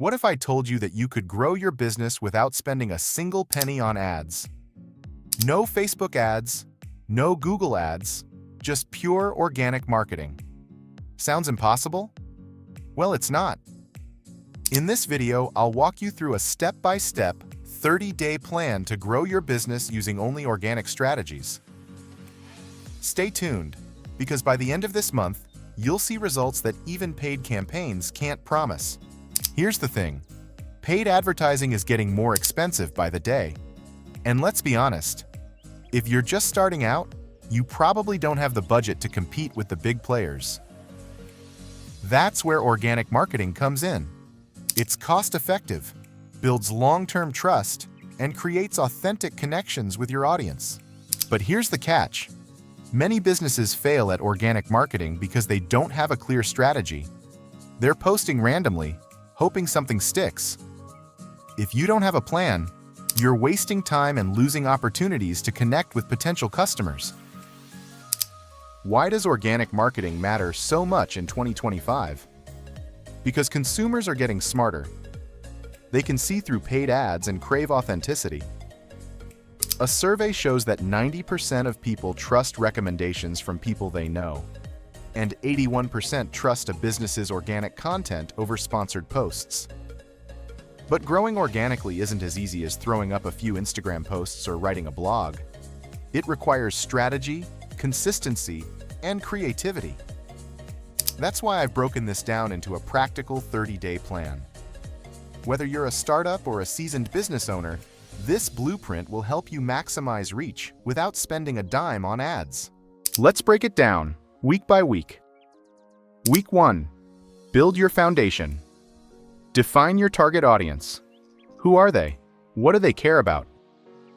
What if I told you that you could grow your business without spending a single penny on ads? No Facebook ads, no Google ads, just pure organic marketing. Sounds impossible? Well, it's not. In this video, I'll walk you through a step-by-step, 30-day plan to grow your business using only organic strategies. Stay tuned, because by the end of this month, you'll see results that even paid campaigns can't promise. Here's the thing. Paid advertising is getting more expensive by the day. And let's be honest, if you're just starting out, you probably don't have the budget to compete with the big players. That's where organic marketing comes in. It's cost-effective, builds long-term trust, and creates authentic connections with your audience. But here's the catch. Many businesses fail at organic marketing because they don't have a clear strategy. They're posting randomly, hoping something sticks. If you don't have a plan, you're wasting time and losing opportunities to connect with potential customers. Why does organic marketing matter so much in 2025? Because consumers are getting smarter. They can see through paid ads and crave authenticity. A survey shows that 90% of people trust recommendations from people they know, and 81% trust a business's organic content over sponsored posts. But growing organically isn't as easy as throwing up a few Instagram posts or writing a blog. It requires strategy, consistency, and creativity. That's why I've broken this down into a practical 30-day plan. Whether you're a startup or a seasoned business owner, this blueprint will help you maximize reach without spending a dime on ads. Let's break it down, week by week. Week 1. Build your foundation. Define your target audience. Who are they? What do they care about?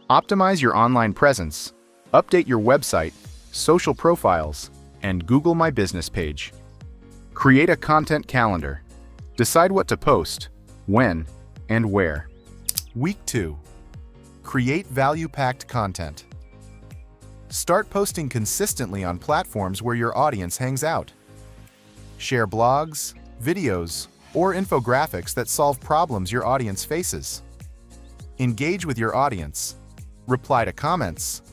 Optimize your online presence. Update your website, social profiles, and Google My Business page. Create a content calendar. Decide what to post, when, and where. Week 2. Create value-packed content. Start posting consistently on platforms where your audience hangs out. Share blogs, videos, or infographics that solve problems your audience faces. Engage with your audience. Reply to comments,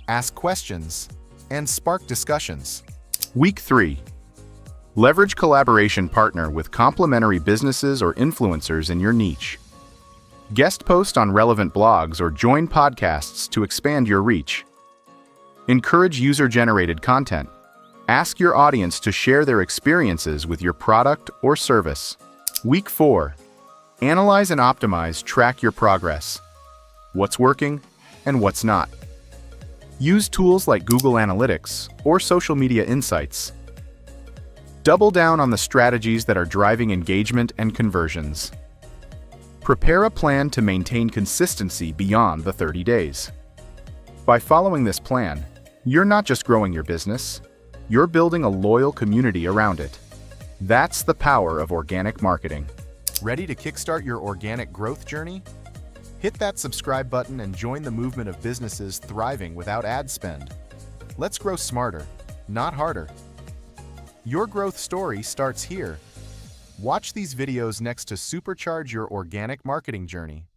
ask questions, and spark discussions. Week 3. Leverage collaboration partner with complementary businesses or influencers in your niche. Guest post on relevant blogs or join podcasts to expand your reach. Encourage user-generated content. Ask your audience to share their experiences with your product or service. Week 4. Analyze and optimize, track your progress. What's working and what's not. Use tools like Google Analytics or social media insights. Double down on the strategies that are driving engagement and conversions. Prepare a plan to maintain consistency beyond the 30 days. By following this plan, you're not just growing your business, you're building a loyal community around it. That's the power of organic marketing. Ready to kickstart your organic growth journey? Hit that subscribe button and join the movement of businesses thriving without ad spend. Let's grow smarter, not harder. Your growth story starts here. Watch these videos next to supercharge your organic marketing journey.